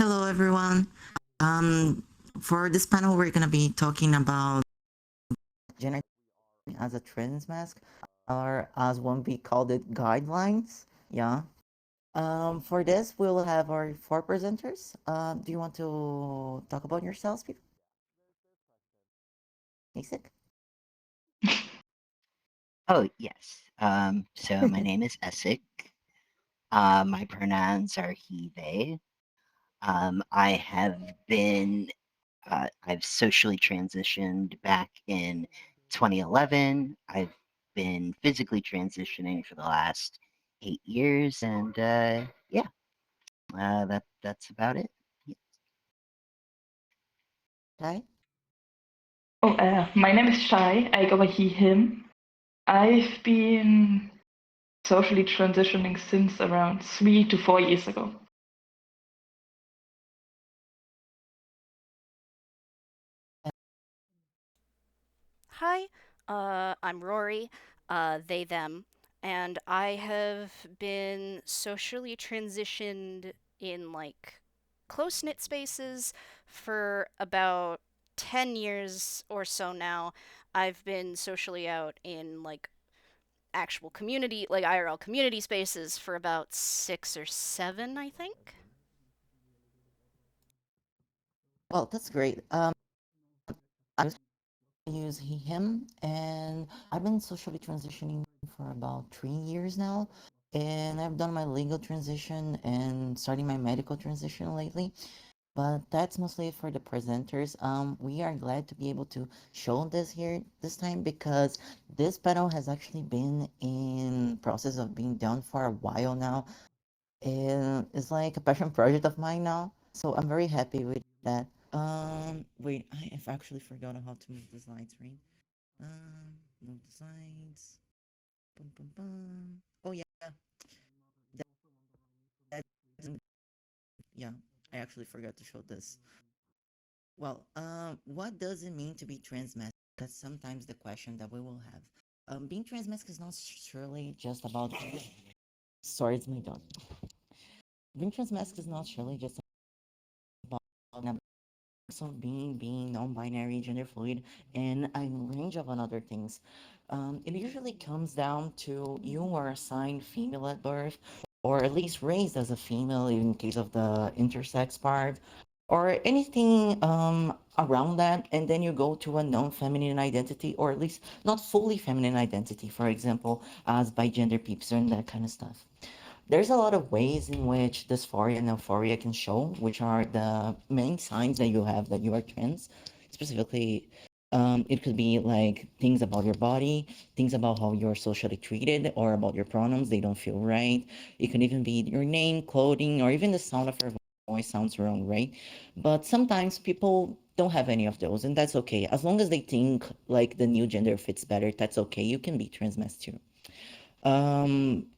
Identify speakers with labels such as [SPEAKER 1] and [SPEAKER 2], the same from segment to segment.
[SPEAKER 1] Hello, everyone. Um, for this panel, we're going to be talking about gender as a trans mask, or as one we called it, guidelines. Yeah. For this, we'll have our four presenters. Do you want to talk about yourselves, people? Basic.
[SPEAKER 2] Oh, yes. So my name is Essek. My pronouns are he, they. I have been, I've socially transitioned back in 2011. I've been physically transitioning for the last 8 years, and yeah, that's about it.
[SPEAKER 1] Okay.
[SPEAKER 3] My name is Shai. I go by he, him. I've been socially transitioning since around 3 to 4 years ago.
[SPEAKER 4] Hi, I'm Rory, they, them, and I have been socially transitioned in like close knit spaces for about 10 years or so now. I've been socially out in like actual community, like IRL community spaces for about 6 or 7, I think.
[SPEAKER 1] Well, that's great. I use he, him, and I've been socially transitioning for about 3 years now. And I've done my legal transition and starting my medical transition lately. But that's mostly for the presenters. We are glad to be able to show this here this time because this panel has actually been in process of being done for a while now. And it's like a passion project of mine now. So I'm very happy with that. Wait, I have actually forgotten how to move the slides, right? Move the slides. Bum, bum, bum. Oh yeah, that, yeah. I actually forgot to show this. Well, what does it mean to be transmasculine? That's sometimes the question that we will have. Being transmasculine is not surely just about. Sorry, it's my dog. Being transmasculine is not surely just about being non-binary, gender fluid, and a range of other things. It usually comes down to you are assigned female at birth, or at least raised as a female in case of the intersex part, or anything around that, and then you go to a non-feminine identity, or at least not fully feminine identity, for example, as by gender peeps and that kind of stuff. There's a lot of ways in which dysphoria and euphoria can show, which are the main signs that you have that you are trans. Specifically, it could be like things about your body, things about how you're socially treated, or about your pronouns, they don't feel right. It can even be your name, clothing, or even the sound of your voice sounds wrong, right? But sometimes people don't have any of those, and that's okay. As long as they think like the new gender fits better, that's okay. You can be transmasc too.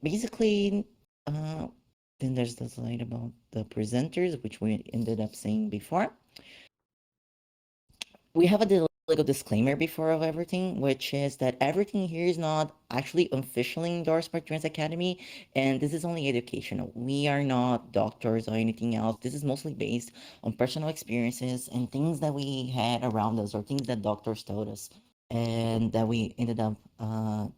[SPEAKER 1] Basically, uh, then there's the slide about the presenters, which we ended up saying before. We have a little disclaimer before of everything, which is that everything here is not actually officially endorsed by Trans Academy, and this is only educational. We are not doctors or anything else. This is mostly based on personal experiences and things that we had around us or things that doctors told us and that we ended up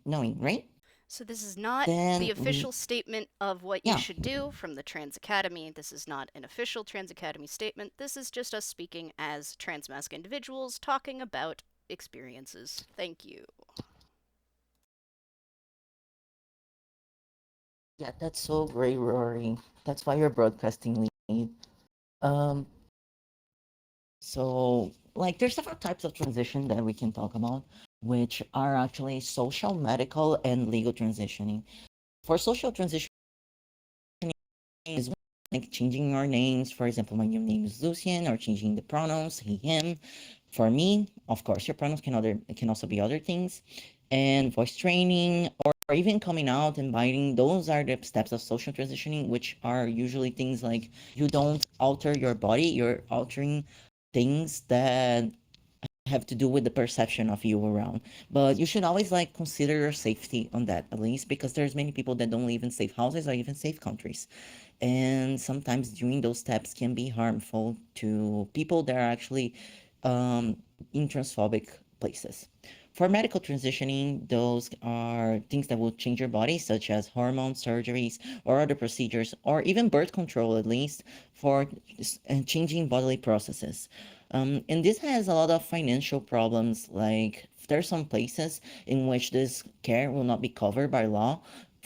[SPEAKER 1] knowing, right?
[SPEAKER 4] So this is not the
[SPEAKER 1] Then
[SPEAKER 4] official statement of what you
[SPEAKER 1] yeah,
[SPEAKER 4] should do from the Trans Academy. This is not an official Trans Academy statement. This is just us speaking as transmasc individuals talking about experiences. Thank you.
[SPEAKER 1] yeah, that's so great, Rory. That's why you're broadcasting lead. Um, so like there's several types of transition that we can talk about, which are actually social, medical, and legal transitioning. For social transitioning is like changing our names. For example, my new name is Lucian, or changing the pronouns he, him. For me, of course, your pronouns can also be other things, and voice training, or even coming out and biting. Those are the steps of social transitioning, which are usually things like you don't alter your body, you're altering things that have to do with the perception of you around. But you should always like consider your safety on that at least, because there's many people that don't live in safe houses or even safe countries. And sometimes doing those steps can be harmful to people that are actually in transphobic places. For medical transitioning, those are things that will change your body, such as hormone surgeries or other procedures, or even birth control, at least, for changing bodily processes. And this has a lot of financial problems, like there's some places in which this care will not be covered by law,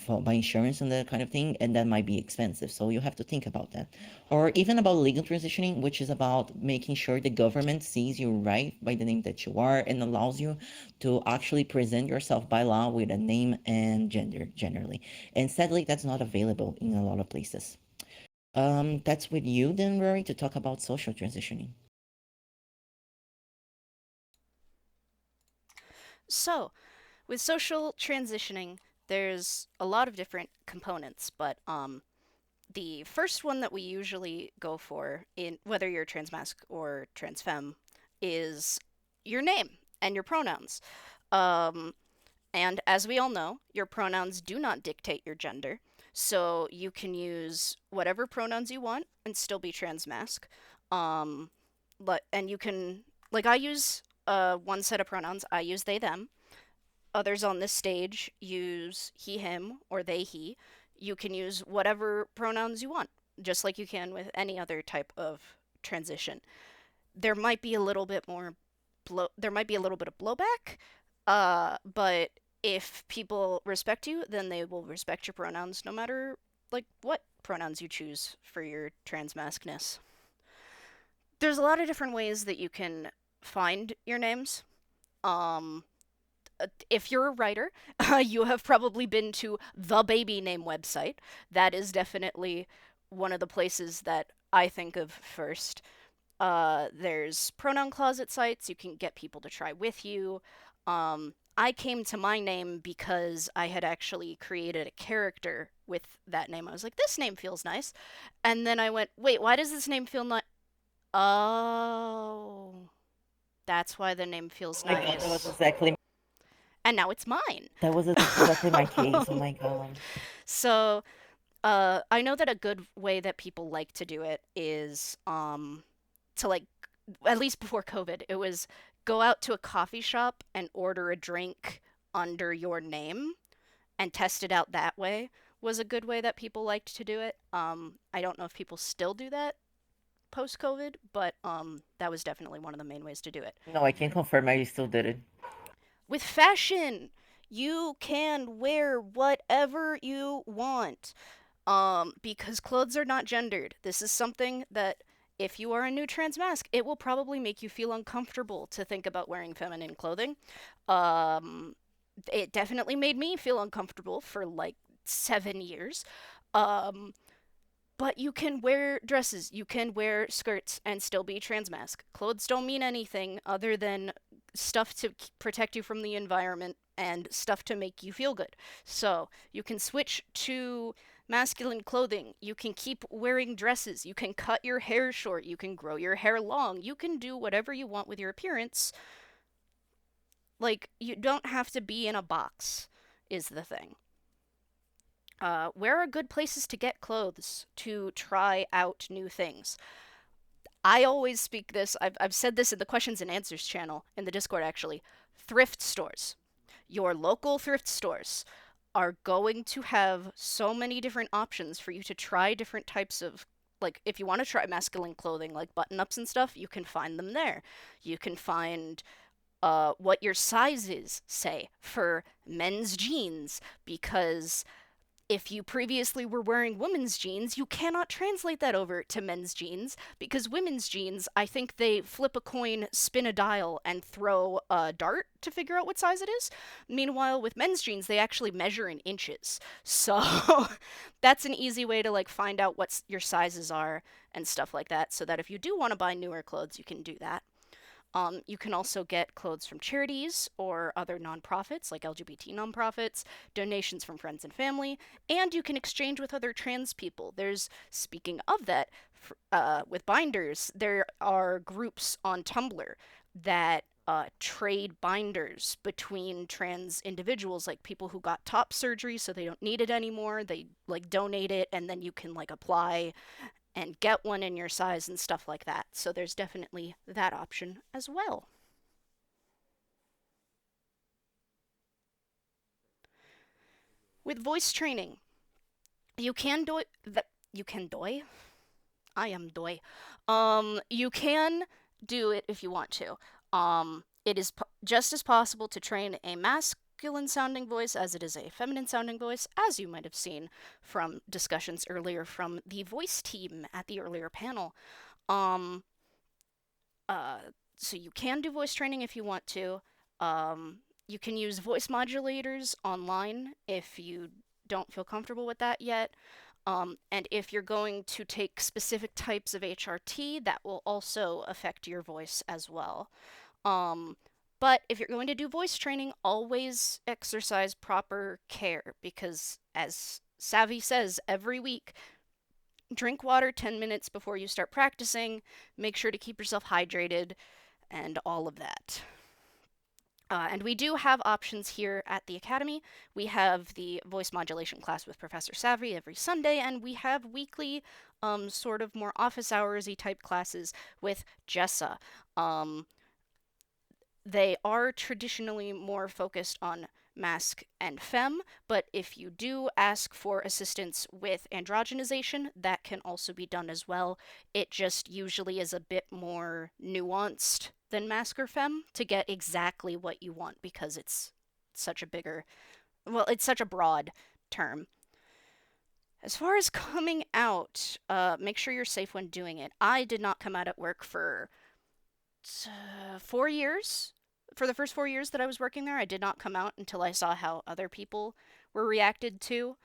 [SPEAKER 1] by insurance and that kind of thing, and that might be expensive. So you have to think about that. Or even about legal transitioning, which is about making sure the government sees you right by the name that you are and allows you to actually present yourself by law with a name and gender generally. And sadly, that's not available in a lot of places. That's with you then, Rory, to talk about social transitioning.
[SPEAKER 4] So, with social transitioning, there's a lot of different components, but the first one that we usually go for in whether you're transmasc or transfemme is your name and your pronouns. Um, and as we all know, your pronouns do not dictate your gender, so you can use whatever pronouns you want and still be transmasc. Um, and you can I use one set of pronouns. I use they them. Others on this stage use he, him, or they, he. You can use whatever pronouns you want, just like you can with any other type of transition. There might be a little bit more there might be a little bit of blowback, but if people respect you, then they will respect your pronouns no matter what pronouns you choose for your transmascness. There's a lot of different ways that you can find your names. Um, if you're a writer, you have probably been to the baby name website. That is definitely one of the places that I think of first. There's pronoun closet sites. You can get people to try with you. I came to my name because I had actually created a character with that name. I was like, this name feels nice. And then I went, wait, why does this name feel nice? Oh, that's why the name feels
[SPEAKER 1] Oh my god,
[SPEAKER 4] nice. And now it's mine.
[SPEAKER 1] that was exactly my case. Oh my god.
[SPEAKER 4] So, I know that a good way that people like to do it is to at least before COVID, it was go out to a coffee shop and order a drink under your name and test it out that way was a good way that people liked to do it. I don't know if people still do that post COVID, but that was definitely one of the main ways to do it.
[SPEAKER 1] No, I can confirm I still did it.
[SPEAKER 4] With fashion, you can wear whatever you want. Because clothes are not gendered. This is something that if you are a new trans mask, it will probably make you feel uncomfortable to think about wearing feminine clothing. Um, it definitely made me feel uncomfortable for like 7 years. Um, but you can wear dresses, you can wear skirts and still be transmasc. Clothes don't mean anything other than stuff to protect you from the environment and stuff to make you feel good. So you can switch to masculine clothing. You can keep wearing dresses. You can cut your hair short. You can grow your hair long. You can do whatever you want with your appearance. Like, you don't have to be in a box, is the thing. Where are good places to get clothes to try out new things? I always speak this, I've said this in the questions and answers channel in the Discord actually. Thrift stores. Your local thrift stores are going to have so many different options for you to try different types of if you want to try masculine clothing like button ups and stuff, you can find them there. You can find what your size is, say, for men's jeans, because if you previously were wearing women's jeans, you cannot translate that over to men's jeans because women's jeans, I think they flip a coin, spin a dial, and throw a dart to figure out what size it is. Meanwhile, with men's jeans, they actually measure in inches. So that's an easy way to find out what your sizes are and stuff like that so that if you do want to buy newer clothes, you can do that. You can also get clothes from charities or other nonprofits, like LGBT nonprofits, donations from friends and family, and you can exchange with other trans people. Speaking of that, with binders, there are groups on Tumblr that trade binders between trans individuals, like people who got top surgery so they don't need it anymore. They like donate it, and then you can like apply and get one in your size and stuff like that. So there's definitely that option as well. With voice training, you can do it. You can do. I am doy. You can do it if you want to. It is just as possible to train a masculine sounding voice as it is a feminine sounding voice, as you might have seen from discussions earlier from the voice team at the earlier panel. Um, uh, so you can do voice training if you want to. You can use voice modulators online if you don't feel comfortable with that yet. And if you're going to take specific types of HRT, that will also affect your voice as well. Um, but if you're going to do voice training, always exercise proper care because, as Savvy says every week, drink water 10 minutes before you start practicing, make sure to keep yourself hydrated, and all of that. And we do have options here at the Academy. We have the voice modulation class with Professor Savvy every Sunday, and we have weekly, sort of more office hoursy type classes with Jessa. They are traditionally more focused on masc and fem, but if you do ask for assistance with androgenization, that can also be done as well. It just usually is a bit more nuanced than masc or fem to get exactly what you want because it's such a bigger, well, it's such a broad term. As far as coming out, make sure you're safe when doing it. I did not come out at work for 4 years. For the first 4 years that I was working there, I did not come out until I saw how other people were reacted to.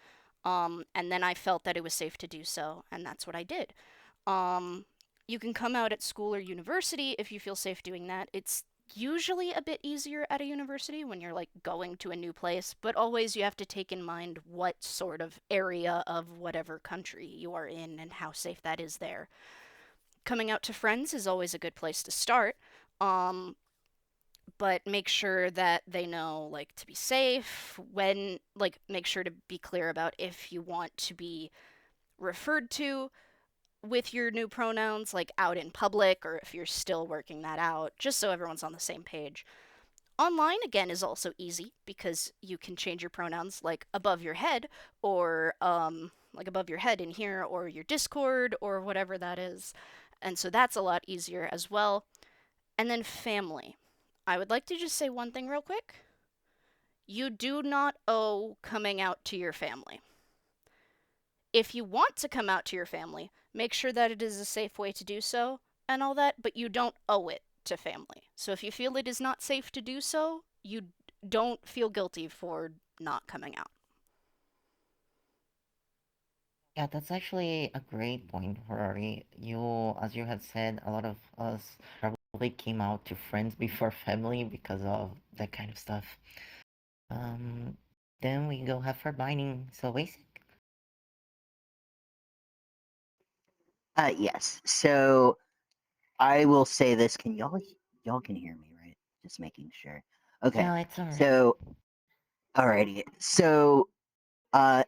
[SPEAKER 4] And then I felt that it was safe to do so, and that's what I did. Um, you can come out at school or university if you feel safe doing that. It's usually a bit easier at a university when you're like going to a new place, but always you have to take in mind what sort of area of whatever country you are in and how safe that is there. Coming out to friends is always a good place to start. Um, but make sure that they know like to be safe when like make sure to be clear about if you want to be referred to with your new pronouns like out in public or if you're still working that out just so everyone's on the same page. Online again is also easy because you can change your pronouns like above your head or like above your head in here or your Discord or whatever that is. And so that's a lot easier as well. And then family. I would like to just say one thing real quick. You do not owe coming out to your family. If you want to come out to your family, make sure that it is a safe way to do so and all that, but you don't owe it to family. So if you feel it is not safe to do so, you don't feel guilty for not coming out.
[SPEAKER 1] Yeah, that's actually a great point, Rory. You, as you had said, a lot of us probably came out to friends before family because of that kind of stuff. Um, then we go have for binding. So basic.
[SPEAKER 2] Yes. So I will say this. Can y'all can hear me, right? Just making sure. Okay.
[SPEAKER 1] No, it's alright.
[SPEAKER 2] So alrighty. So uh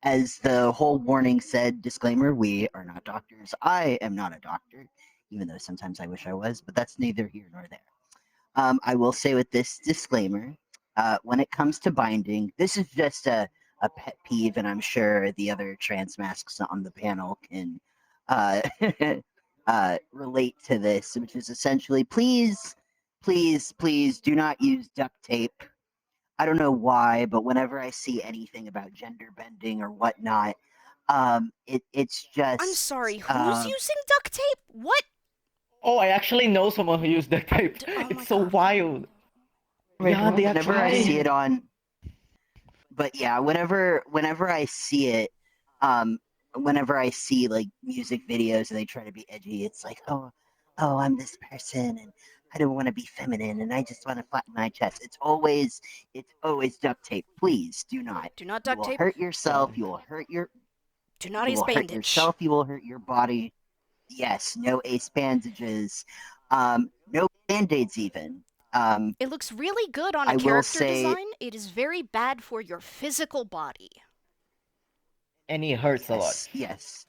[SPEAKER 2] as the whole warning said, disclaimer, we are not doctors. I am not a doctor, even though sometimes I wish I was, but that's neither here nor there. I will say with this disclaimer, when it comes to binding, this is just a pet peeve, and I'm sure the other trans masks on the panel can uh, relate to this, which is essentially please, please, please do not use duct tape. I don't know why, but whenever I see anything about gender bending or whatnot, it's
[SPEAKER 4] I'm
[SPEAKER 2] just
[SPEAKER 4] sorry, who's using duct tape? What?
[SPEAKER 1] Oh, I actually know someone who used duct tape.
[SPEAKER 4] Oh my
[SPEAKER 1] It's so
[SPEAKER 4] god.
[SPEAKER 1] wild.
[SPEAKER 3] Wait,
[SPEAKER 1] Yeah,
[SPEAKER 3] what?
[SPEAKER 1] they
[SPEAKER 2] whenever I
[SPEAKER 1] actually
[SPEAKER 2] see
[SPEAKER 1] did.
[SPEAKER 2] it on but yeah, whenever I see it, um, whenever I see like music videos and they try to be edgy, it's like, oh, I'm this person and I don't want to be feminine and I just want to flatten my chest. It's always duct tape. Please do not.
[SPEAKER 4] Do not
[SPEAKER 2] You
[SPEAKER 4] duct
[SPEAKER 2] will
[SPEAKER 4] tape.
[SPEAKER 2] hurt yourself.
[SPEAKER 4] Do not
[SPEAKER 2] You
[SPEAKER 4] use
[SPEAKER 2] will hurt
[SPEAKER 4] bandage.
[SPEAKER 2] yourself. You will hurt your body. Yes, no ace bandages. No band-aids even. Um,
[SPEAKER 4] It looks really good on a
[SPEAKER 2] I will
[SPEAKER 4] character
[SPEAKER 2] say
[SPEAKER 4] design. It is very bad for your physical body.
[SPEAKER 5] And it hurts a lot.
[SPEAKER 2] yes,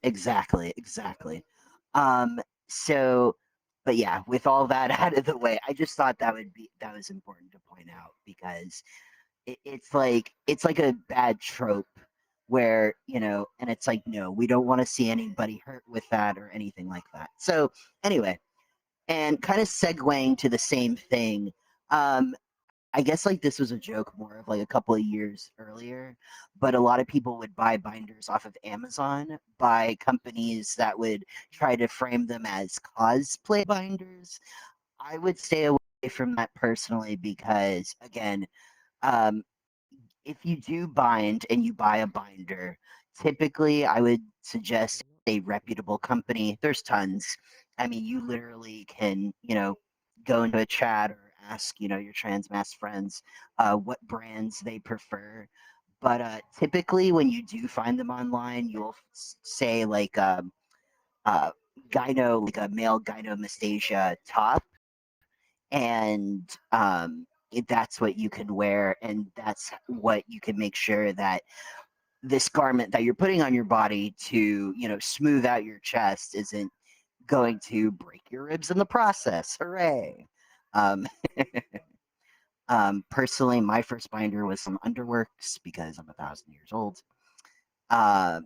[SPEAKER 2] exactly, exactly. Um, so, but yeah, with all that out of the way, I just thought that was important to point out because it's like a bad trope where and it's like no, we don't want to see anybody hurt with that or anything like that. So anyway, and kind of segueing to the same thing, um, I guess like this was a joke more of like a couple of years earlier, but a lot of people would buy binders off of Amazon by companies that would try to frame them as cosplay binders. I would stay away from that personally because again, um, if you do bind and you buy a binder, typically I would suggest a reputable company. There's tons. I mean, you literally can, go into a chat or ask, your trans mass friends what brands they prefer. But typically, when you do find them online, you'll say like uh, gyno, like a male gynomastasia top, and that's what you can wear, and that's what you can make sure that this garment that you're putting on your body to smooth out your chest isn't going to break your ribs in the process. Hooray! um, Personally, my first binder was some underworks because I'm 1,000 years old. um,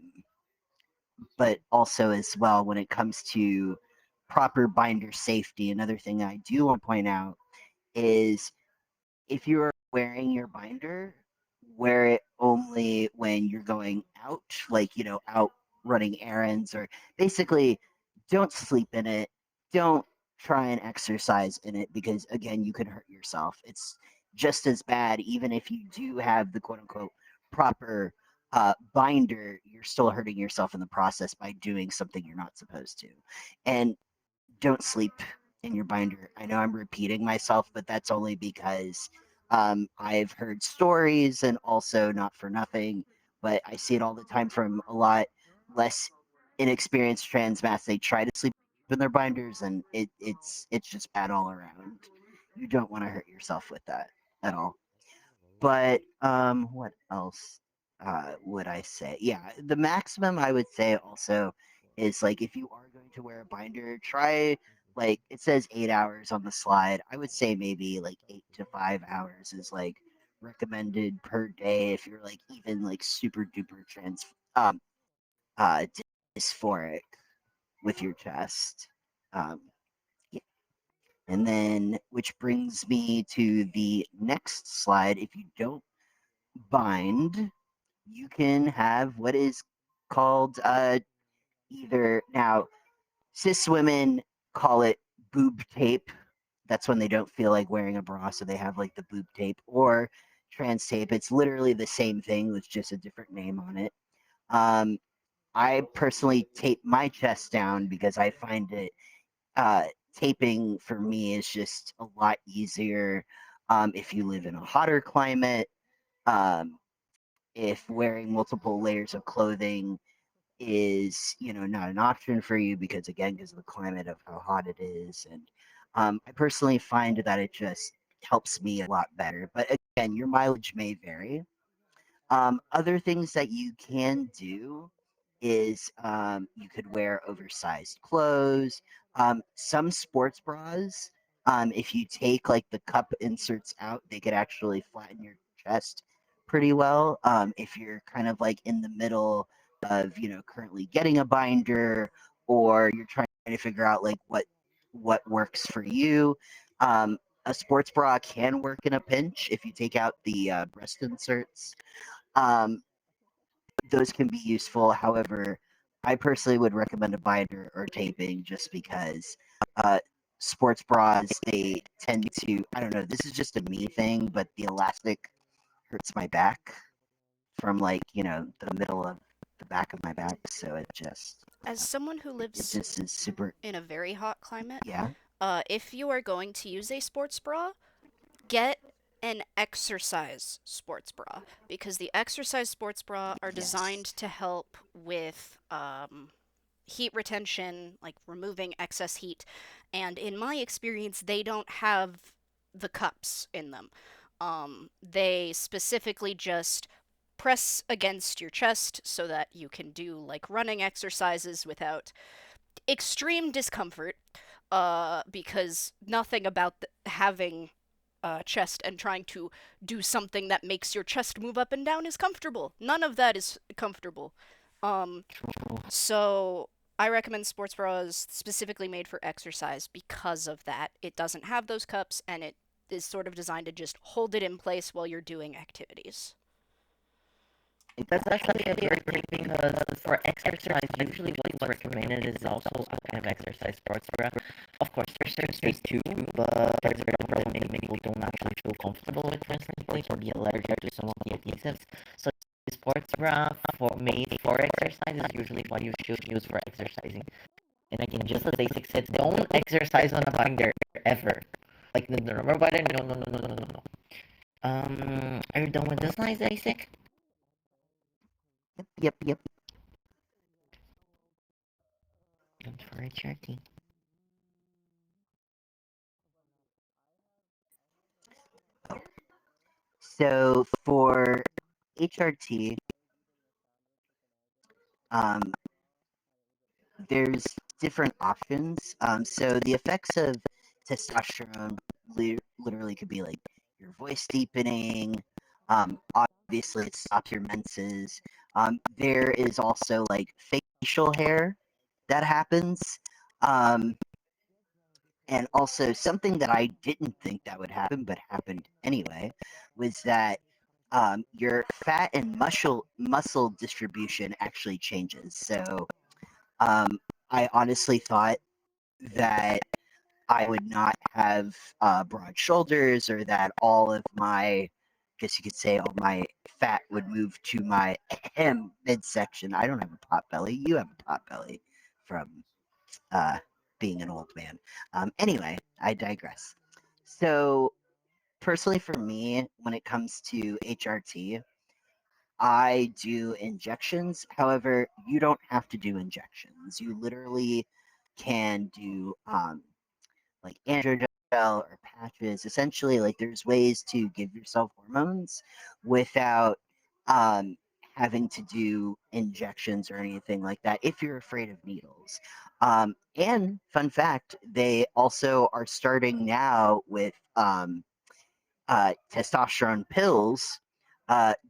[SPEAKER 2] but also as well when it comes to proper binder safety, another thing I do want to point out is if you're wearing your binder, wear it only when you're going out, like, out running errands, or basically don't sleep in it. Don't try and exercise in it because, again, you could hurt yourself. It's just as bad, even if you do have the quote unquote proper binder, you're still hurting yourself in the process by doing something you're not supposed to. And don't sleep in your binder. I know I'm repeating myself, but that's only because I've heard stories and also not for nothing, but I see it all the time from a lot less inexperienced trans mass. They try to sleep in their binders, and it's just bad all around. You don't want to hurt yourself with that at all. But what else would I say? Yeah, the maximum I would say also is like if you are going to wear a binder, try like it says 8 hours on the slide. I would say maybe like 8 to 5 hours is like recommended per day if you're like even like super duper um uh dysphoric with your chest. Um yeah. And then which brings me to the next slide. If you don't bind, you can have what is called either now cis women call it boob tape. That's when they don't feel like wearing a bra, so they have like the boob tape or trans tape. It's literally the same thing with just a different name on it. Um, I personally tape my chest down because I find it uh, taping for me is just a lot easier if you live in a hotter climate. Um, if wearing multiple layers of clothing is not an option for you because again because of the climate of how hot it is, and I personally find that it just helps me a lot better, but again your mileage may vary. Other things that you can do is you could wear oversized clothes. Some sports bras, if you take like the cup inserts out, they could actually flatten your chest pretty well. If you're kind of like in the middle of currently getting a binder, or you're trying to figure out like what works for you. A sports bra can work in a pinch if you take out the breast inserts. um, those can be useful. However, I personally would recommend a binder or taping just because uh, sports bras, they tend to, I don't know, this is just a me thing, but the elastic hurts my back from like, the middle of the back of my back. So
[SPEAKER 4] As someone who
[SPEAKER 2] it
[SPEAKER 4] lives
[SPEAKER 2] just is super,
[SPEAKER 4] in a very hot climate,
[SPEAKER 2] yeah,
[SPEAKER 4] if you are going to use a sports bra, get an exercise sports bra because the exercise sports bra are
[SPEAKER 2] yes.
[SPEAKER 4] designed to help with heat retention, like removing excess heat. And in my experience, they don't have the cups in them. They specifically just press against your chest so that you can do like running exercises without extreme discomfort. Because nothing about having chest and trying to do something that makes your chest move up and down is comfortable. None of that is comfortable. Um, so I recommend sports bras specifically made for exercise because of that. It doesn't have those cups and it is sort of designed to just hold it in place while you're doing activities.
[SPEAKER 1] That's actually a great thing because for exercise, usually what's recommended is also a kind of exercise sports bra. Of course, there's space too, but there's a problem that many people don't actually feel comfortable with, for instance, or be allergic to some of the adhesives. So the sports bra made for exercise is usually what you should use for exercising. And again, just as basic said, don't exercise on a binder ever. Like the rubber binder, no, no, no, no, no, no, no. Are you done with this, nice basic?
[SPEAKER 2] Yep.
[SPEAKER 1] Don't worry, Cherokee.
[SPEAKER 2] So for HRT, um, there's different options. So the effects of testosterone literally could be like your voice deepening. Obviously, it stops your menses. There is also like facial hair that happens. Um, and also something that I didn't think that would happen, but happened anyway, was that your fat and muscle distribution actually changes. So um, I honestly thought that I would not have broad shoulders or that all of my, I guess you could say, all my fat would move to my midsection. I don't have a pot belly. You have a pot belly from uh, being an old man. Anyway, I digress. So, personally, for me, when it comes to HRT, I do injections. However, you don't have to do injections. You literally can do like androgel or patches. Essentially, like there's ways to give yourself hormones without um, having to do injections or anything like that if you're afraid of needles. And fun fact, they also are starting now with testosterone pills.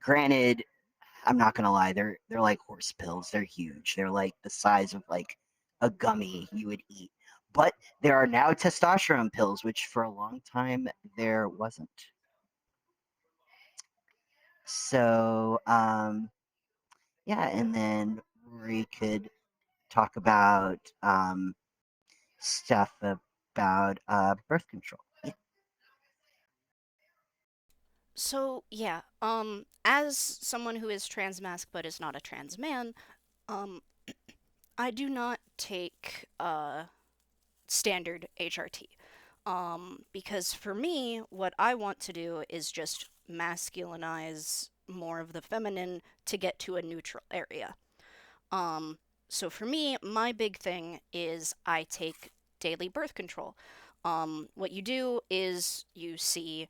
[SPEAKER 2] Granted, I'm not gonna lie, they're like horse pills. They're huge. They're like the size of like a gummy you would eat. But there are now testosterone pills, which for a long time there wasn't. So yeah, and then we could talk about stuff about birth control. Yeah.
[SPEAKER 4] So, yeah, as someone who is transmasc but is not a trans man, um, I do not take standard HRT. Because for me, what I want to do is just masculinize more of the feminine to get to a neutral area. Um, so for me, my big thing is I take daily birth control. What you do is you see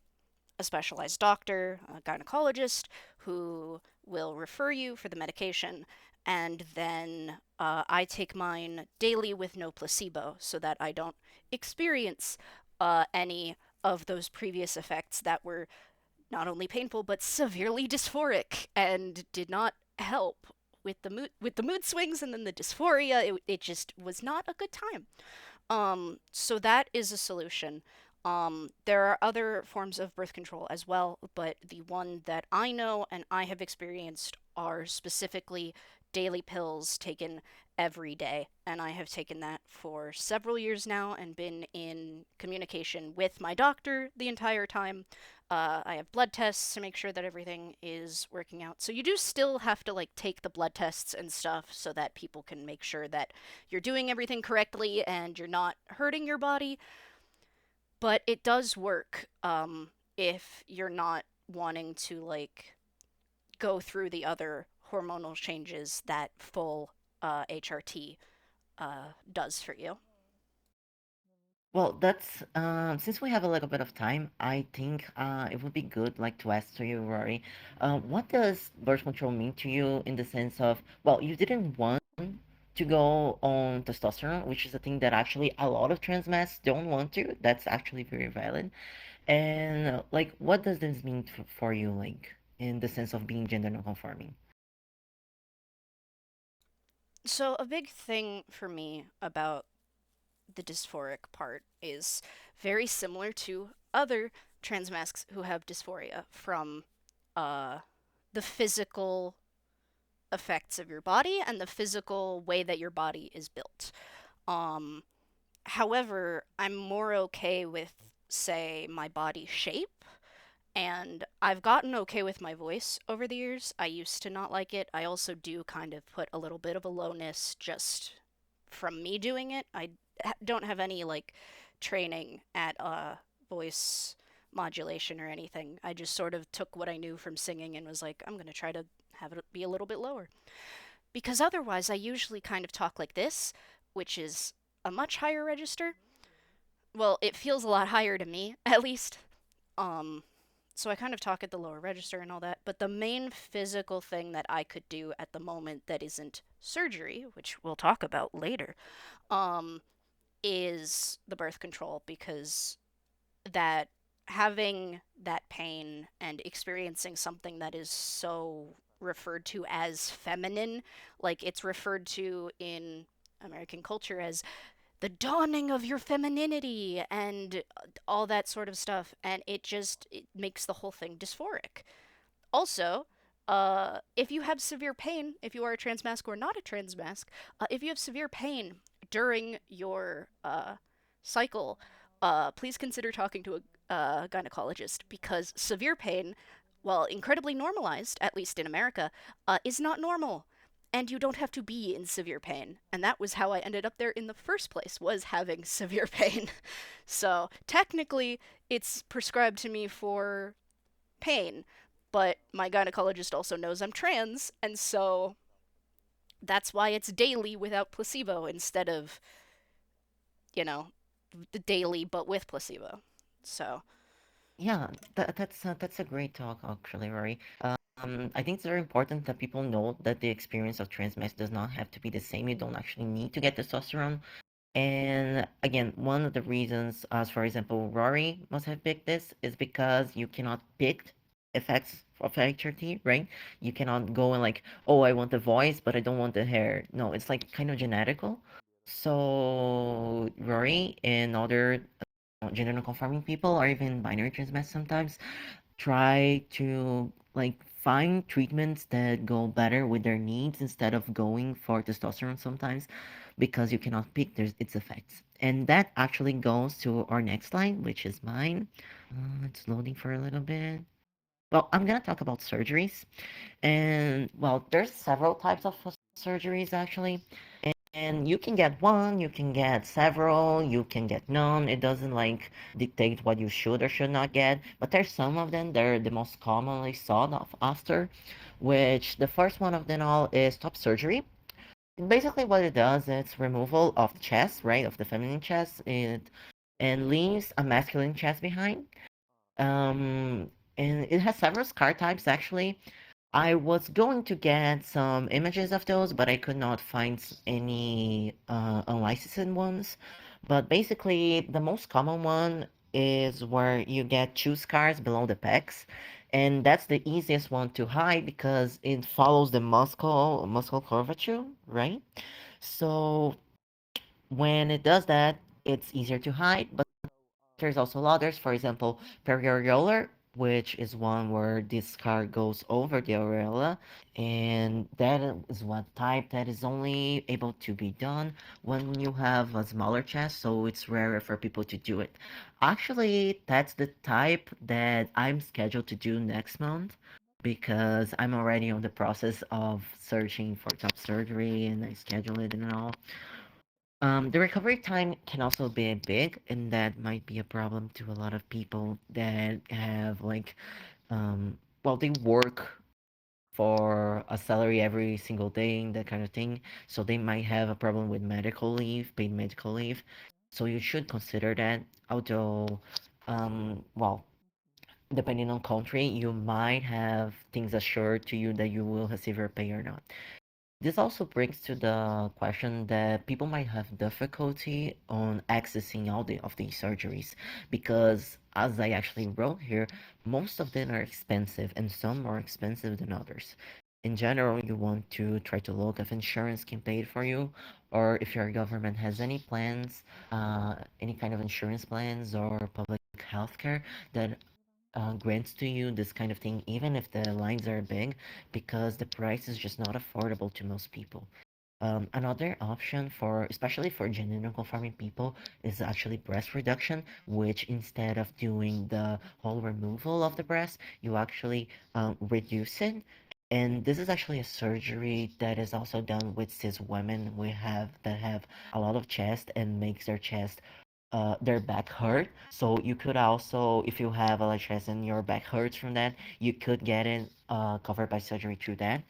[SPEAKER 4] a specialized doctor, a gynecologist, who will refer you for the medication. And then I take mine daily with no placebo so that I don't experience any of those previous effects that were not only painful but severely dysphoric and did not help with the mood swings and then the dysphoria. It just was not a good time. So that is a solution. There are other forms of birth control as well, but the one that I know and I have experienced are specifically daily pills taken every day. And I have taken that for several years now and been in communication with my doctor the entire time. I have blood tests to make sure that everything is working out. So you do still have to like take the blood tests and stuff so that people can make sure that you're doing everything correctly and you're not hurting your body. But it does work if you're not wanting to like go through the other hormonal changes that full HRT does for you.
[SPEAKER 1] Well, that's since we have a little bit of time, I think it would be good, like, to ask to you, Rory, what does birth control mean to you in the sense of, well, you didn't want to go on testosterone, which is a thing that actually a lot of trans masks don't want to. That's actually very valid. And like, what does this mean for you, like, in the sense of being gender non-conforming?
[SPEAKER 4] So, a big thing for me about the dysphoric part is very similar to other transmascs who have dysphoria from uh, the physical effects of your body and the physical way that your body is built. Um, However, I'm more okay with, say, my body shape, and I've gotten okay with my voice over the years. I used to not like it. I also do kind of put a little bit of a lowness just from me doing it. I don't have any like training at voice modulation or anything. I just sort of took what I knew from singing and was like, I'm going to try to have it be a little bit lower. Because otherwise, I usually kind of talk like this, which is a much higher register. Well, it feels a lot higher to me, at least. Um, so I kind of talk at the lower register and all that. But the main physical thing that I could do at the moment that isn't surgery, which we'll talk about later, um, is the birth control because that having that pain and experiencing something that is so referred to as feminine, like it's referred to in American culture as the dawning of your femininity and all that sort of stuff, and it makes the whole thing dysphoric. Also, if you have severe pain, if you are a trans mask or not a trans mask, if you have severe pain during your cycle, please consider talking to a gynecologist because severe pain, while incredibly normalized, at least in America, is not normal. And you don't have to be in severe pain. And that was how I ended up there in the first place, was having severe pain. So technically, it's prescribed to me for pain, but my gynecologist also knows I'm trans, and so that's why it's daily without placebo instead of, you know, the daily but with placebo. So,
[SPEAKER 1] Yeah, that's a great talk, actually, Rory. I think it's very important that people know that the experience of trans mess does not have to be the same. You don't actually need to get testosterone. And again, one of the reasons, as for example, Rory must have picked this, is because you cannot pick effects of HRT, right? You cannot go and like, oh, I want the voice, but I don't want the hair. No, it's like kind of genetical. So Rory and other gender non-conforming people, or even binary trans men sometimes, try to like find treatments that go better with their needs instead of going for testosterone sometimes because you cannot pick its effects. And that actually goes to our next slide, which is mine. It's loading for a little bit. Well, I'm gonna talk about surgeries. And well, there's several types of surgeries actually. And you can get one, you can get several, you can get none. It doesn't like dictate what you should or should not get. But there's some of them that are the most commonly sought after, which the first one of them all is top surgery. Basically, what it does is removal of the chest, right, of the feminine chest, and leaves a masculine chest behind. Um, and it has several scar types actually. I was going to get some images of those, but I could not find any unlicensed ones. But basically, the most common one is where you get two scars below the pecs, and that's the easiest one to hide because it follows the muscle curvature, right? So when it does that, it's easier to hide, but there's also others, for example, perioreolar, which is one where this scar goes over the areola, and that is one type that is only able to be done when you have a smaller chest, so it's rarer for people to do it. Actually, that's the type that I'm scheduled to do next month because I'm already on the process of searching for top surgery and I schedule it and all. The recovery time can also be big, and that might be a problem to a lot of people that have like, well, they work for a salary every single day, that kind of thing. So they might have a problem with medical leave, paid medical leave. So you should consider that. Although, well, depending on country, you might have things assured to you that you will receive your pay or not. This also brings to the question that people might have difficulty on accessing all of these surgeries because, as I actually wrote here, most of them are expensive and some more expensive than others. In general, you want to try to look if insurance can pay it for you, or if your government has any plans, any kind of insurance plans or public healthcare that grants to you this kind of thing, even if the lines are big, because the price is just not affordable to most people. Another option for, especially for gender non-conforming people, is actually breast reduction, which instead of doing the whole removal of the breast, you actually reduce it. And this is actually a surgery that is also done with cis women we have that have a lot of chest and makes their back hurt. So you could also, if you have a large chest and your back hurts from that, you could get it covered by surgery through that.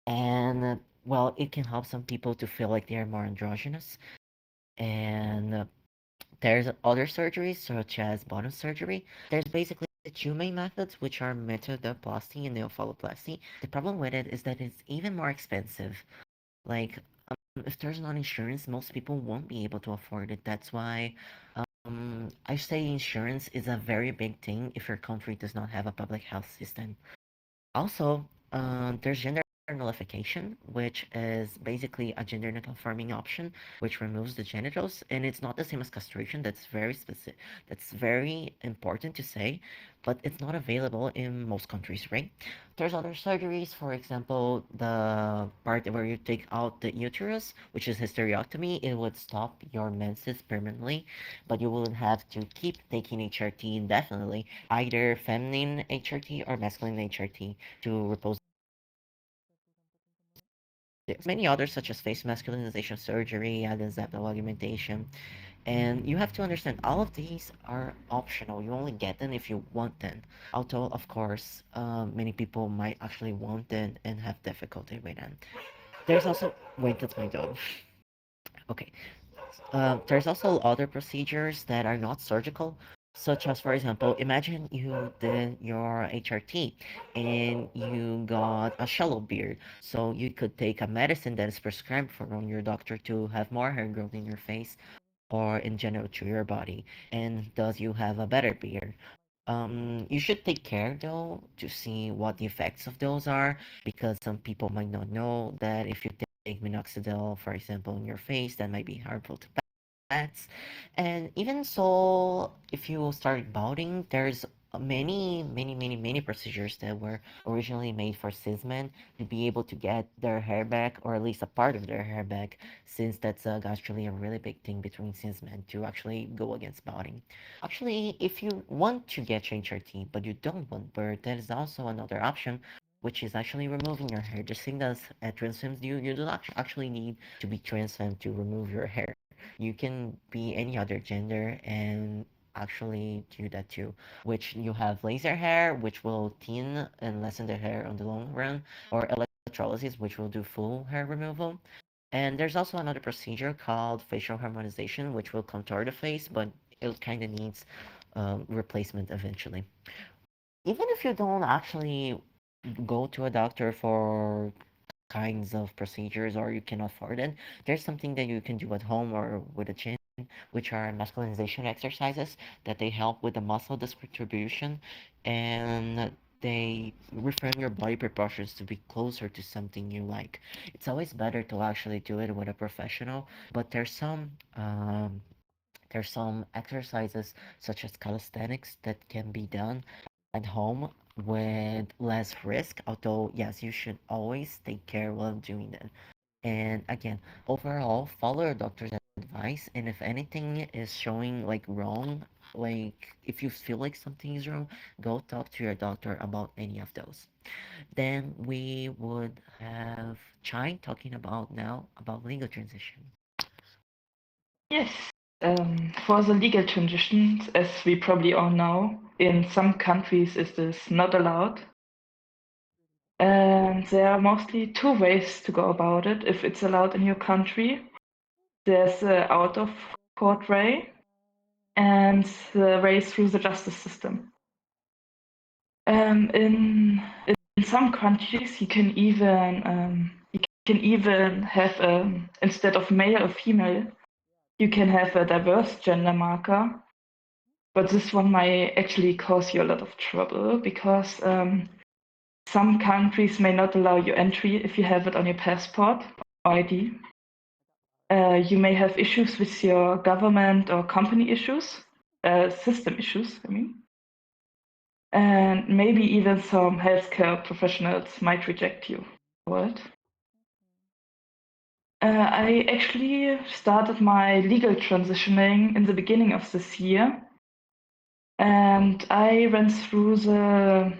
[SPEAKER 1] And well, it can help some people to feel like they're more androgynous. And there's other surgeries such as bottom surgery. There's basically two main methods, which are methodoplasty and neophalloplasty. The problem with it is that it's even more expensive. Like, if there's not insurance, most people won't be able to afford it. That's why I say insurance is a very big thing if your country does not have a public health system. Also, there's gender nullification, which is basically a gender non-conforming option, which removes the genitals, and it's not the same as castration. That's very specific. That's very important to say, but it's not available in most countries, right? There's other surgeries, for example, the part where you take out the uterus, which is hysterectomy. It would stop your menses permanently, but you will have to keep taking HRT indefinitely, either feminine HRT or masculine HRT to repose. There's many others such as face masculinization surgery, adenzeptal augmentation, and you have to understand all of these are optional. You only get them if you want them. Although, of course, many people might actually want them and have difficulty with them. There's also wait, that's my dog. Okay, there's also other procedures that are not surgical, such as, for example, imagine you did your HRT and you got a shallow beard. So you could take a medicine that is prescribed from your doctor to have more hair growth in your face or in general to your body, and thus you have a better beard. You should take care though to see what the effects of those are, because some people might not know that if you take minoxidil, for example, in your face, that might be harmful to pets. And even so, if you start balding, there's many procedures that were originally made for cis men to be able to get their hair back, or at least a part of their hair back, since that's actually a really big thing between cis men to actually go against balding. Actually, if you want to get HRT but you don't want birth, there is also another option, which is actually removing your hair. The same as at trans femmes, you do not actually need to be trans femme to remove your hair. You can be any other gender and actually do that too. Which you have laser hair, which will thin and lessen the hair on the long run, or electrolysis, which will do full hair removal. And there's also another procedure called facial harmonization, which will contour the face, but it kind of needs replacement eventually. Even if you don't actually go to a doctor for kinds of procedures or you can afford it, there's something that you can do at home or with a chin, which are masculinization exercises that they help with the muscle distribution and they reframe your body proportions to be closer to something you like. It's always better to actually do it with a professional, but there's some exercises such as calisthenics that can be done at home with less risk. Although, yes, you should always take care while doing that. And again, overall, follow your doctor's advice. And if anything is showing like wrong, like if you feel like something is wrong, go talk to your doctor about any of those. Then we would have Chai talking about now about legal transition.
[SPEAKER 3] Yes. For the legal transitions, as we probably all know, in some countries it is not allowed. And there are mostly two ways to go about it if it's allowed in your country. There's out of court way and the way through the justice system. In some countries, you can even have instead of male or female, you can have a diverse gender marker. But this one might actually cause you a lot of trouble because some countries may not allow you entry if you have it on your passport or ID. You may have issues with your government or company issues, system issues, I mean. And maybe even some healthcare professionals might reject you for it. I actually started my legal transitioning in the beginning of this year, and I went through the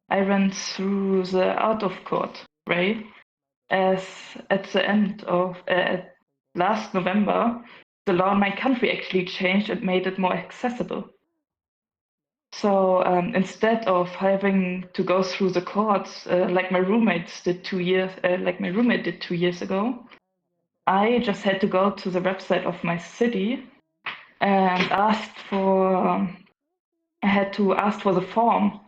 [SPEAKER 3] out of court way, as at the end of last November, the law in my country actually changed and made it more accessible. So instead of having to go through the courts like my roommate did 2 years ago, I just had to go to the website of my city and I had to ask for the form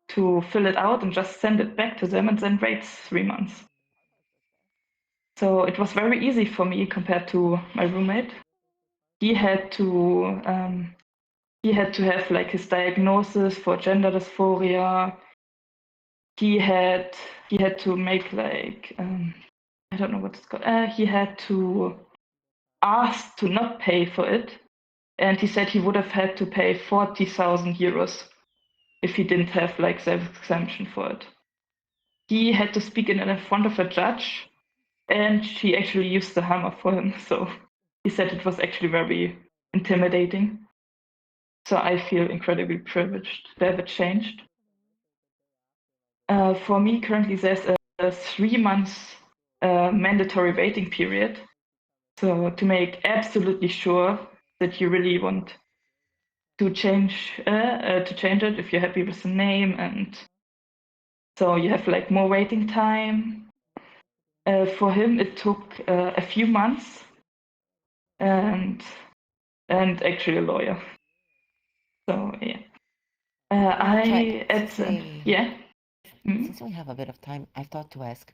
[SPEAKER 3] to fill it out and just send it back to them and then wait 3 months. So it was very easy for me compared to my roommate. He had to have like his diagnosis for gender dysphoria. He had to make like I don't know what it's called. He had to ask to not pay for it, and he said he would have had to pay 40,000 euros if he didn't have like the exemption for it. He had to speak in front of a judge, and she actually used the hammer for him. So he said it was actually very intimidating. So I feel incredibly privileged to have it changed. For me, currently, there's a 3 months mandatory waiting period. So to make absolutely sure that you really want to change it if you're happy with the name, and so you have like more waiting time. For him, it took a few months, and actually a lawyer. So yeah,
[SPEAKER 1] Yeah, Chai,
[SPEAKER 3] I at the, yeah. Mm-hmm.
[SPEAKER 1] since we have a bit of time, I thought to ask,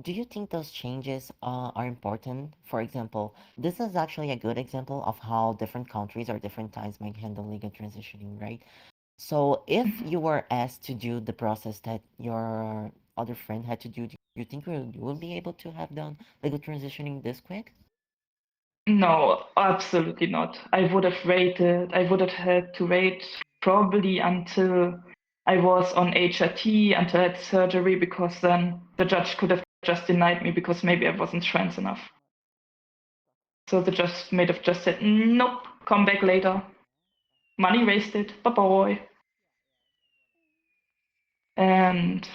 [SPEAKER 1] do you think those changes are important? For example, this is actually a good example of how different countries or different times might handle legal transitioning, right? So if you were asked to do the process that your other friend had to do, do you think you will be able to have done legal transitioning this quick?
[SPEAKER 3] No, absolutely not. I would have waited. I would have had to wait probably until I was on HRT, until I had surgery, because then the judge could have just denied me because maybe I wasn't trans enough. So the judge may have just said, nope, come back later. Money wasted. Bye bye. And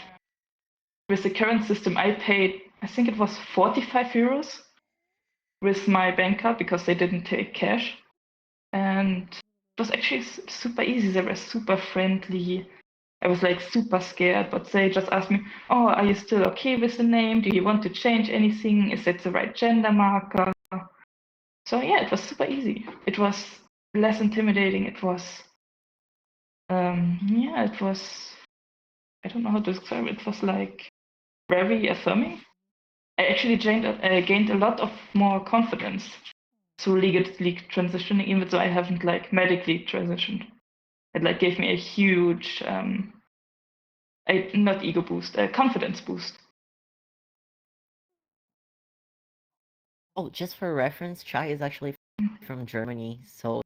[SPEAKER 3] with the current system, I paid, I think it was 45 euros with my bank card because they didn't take cash. And it was actually super easy. They were super friendly. I was like super scared, but they just asked me, "Oh, are you still okay with the name? Do you want to change anything? Is it the right gender marker?" So yeah, it was super easy. It was less intimidating. It was, yeah, it was. I don't know how to describe it. It was like very affirming. I actually gained a lot of more confidence through legal transitioning, even though I haven't like medically transitioned. It like gave me a huge not ego boost, a confidence boost.
[SPEAKER 1] Oh, just for reference, Chai is actually from Germany, so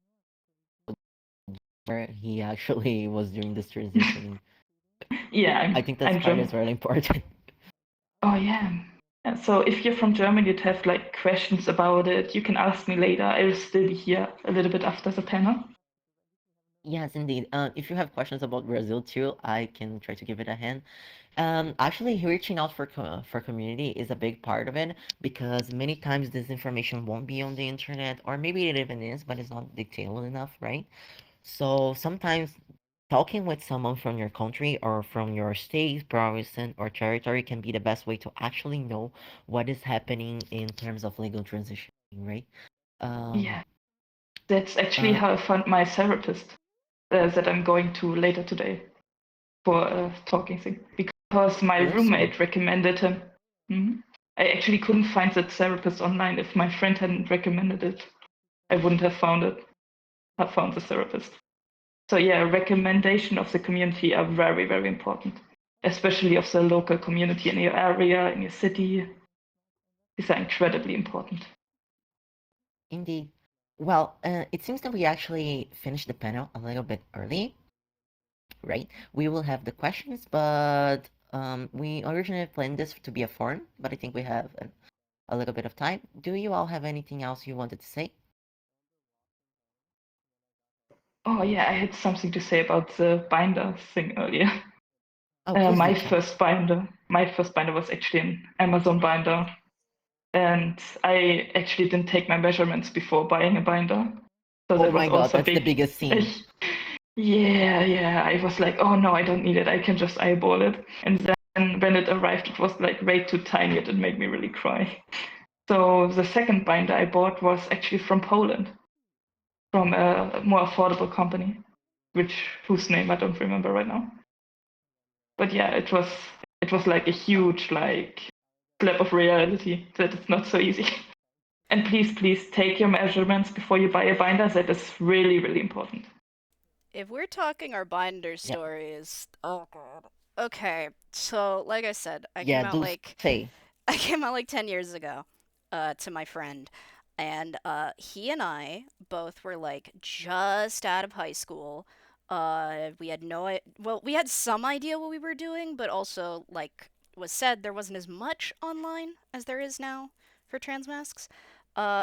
[SPEAKER 1] where he actually was doing this transitioning.
[SPEAKER 3] Yeah,
[SPEAKER 1] I think this
[SPEAKER 3] I'm
[SPEAKER 1] part
[SPEAKER 3] German.
[SPEAKER 1] is really important.
[SPEAKER 3] Oh yeah. Yeah. So if you're from Germany, you'd have like questions about it. You can ask me later. I will still be here a little bit after the panel.
[SPEAKER 1] Yes, indeed. If you have questions about Brazil too, I can try to give it a hand. Actually, reaching out for community is a big part of it because many times this information won't be on the internet, or maybe it even is, but it's not detailed enough, right? So sometimes talking with someone from your country or from your state, province, or territory can be the best way to actually know what is happening in terms of legal transition, right?
[SPEAKER 3] Yeah, that's actually
[SPEAKER 1] Uh,
[SPEAKER 3] how I found my therapist that I'm going to later today for a talking thing because my
[SPEAKER 1] also,
[SPEAKER 3] roommate recommended him. Mhm. I actually couldn't find that therapist online. If my friend hadn't recommended it, I wouldn't have found it. Have found the therapist. So yeah, recommendation of the community are very, very important, especially of the local community in your area, in your city. These are incredibly important.
[SPEAKER 1] indeed. Well, it seems that we actually finished the panel a little bit early, right? We will have the questions, but we originally planned this to be a forum, but I think we have a little bit of time. Do you all have anything else you wanted to say?
[SPEAKER 3] Oh yeah, I had something to say about the binder thing earlier.
[SPEAKER 1] Oh, please do tell.
[SPEAKER 3] My first binder was actually an Amazon binder, and I actually didn't take my measurements before buying a binder, so
[SPEAKER 1] Oh
[SPEAKER 3] that was
[SPEAKER 1] my god,
[SPEAKER 3] also a
[SPEAKER 1] that's the
[SPEAKER 3] big.
[SPEAKER 1] biggest scene.
[SPEAKER 3] Yeah. I was like, oh no, I don't need it. I can just eyeball it. And then when it arrived, it was like way too tiny. It made me really cry. So the second binder I bought was actually from Poland, from a more affordable company, whose name I don't remember right now. But yeah, it was like a huge like slap of reality that it's not so easy. And please take your measurements before you buy a binder. That is really, really important.
[SPEAKER 4] If we're talking our binder
[SPEAKER 1] Yeah,
[SPEAKER 4] stories, oh god. Okay, so like I said,
[SPEAKER 1] yeah, do say.
[SPEAKER 4] I came out like 10 years ago to my friend, and he and I both were like just out of high school. We had well, we had some idea what we were doing, but also like was said there wasn't as much online as there is now for transmasks. Uh,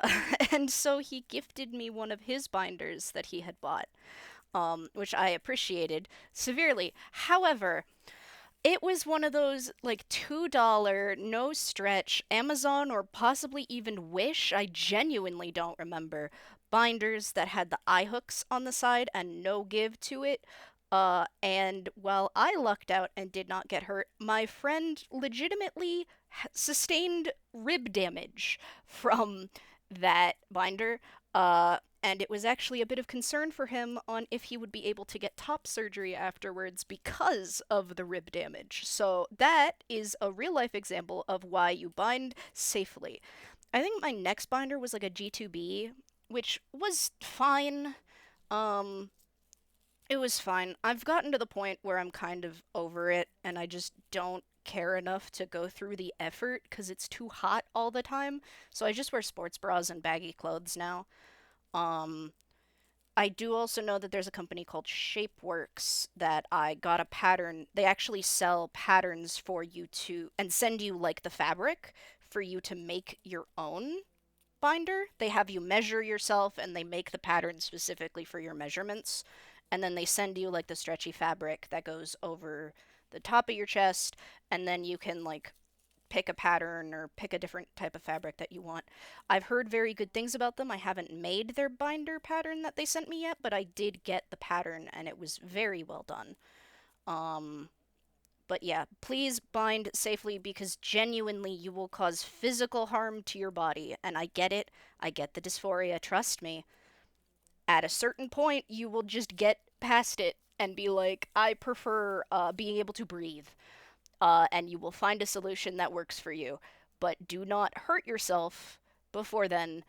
[SPEAKER 4] and so he gifted me one of his binders that he had bought, which I appreciated severely. However, it was one of those like $2, no stretch, Amazon or possibly even Wish, I genuinely don't remember, binders that had the eye hooks on the side and no give to it. And while I lucked out and did not get hurt, my friend legitimately sustained rib damage from that binder. And it was actually a bit of concern for him on if he would be able to get top surgery afterwards because of the rib damage. So that is a real life example of why you bind safely. I think my next binder was like a G2B, which was fine. Um, it was fine. I've gotten to the point where I'm kind of over it and I just don't care enough to go through the effort because it's too hot all the time. So I just wear sports bras and baggy clothes now. Um, I do also know that there's a company called Shapeworks that I got a pattern. They actually sell patterns for you to and send you like the fabric for you to make your own binder. They have you measure yourself and they make the pattern specifically for your measurements. And then they send you like the stretchy fabric that goes over the top of your chest, and then you can like pick a pattern or pick a different type of fabric that you want. I've heard very good things about them. I haven't made their binder pattern that they sent me yet, but I did get the pattern and it was very well done. Um but yeah, please bind safely because genuinely you will cause physical harm to your body, and I get it. I get the dysphoria, trust me. At a certain point, you will just get past it and be like, I prefer being able to breathe, and you will find a solution that works for you. But do not hurt yourself before then,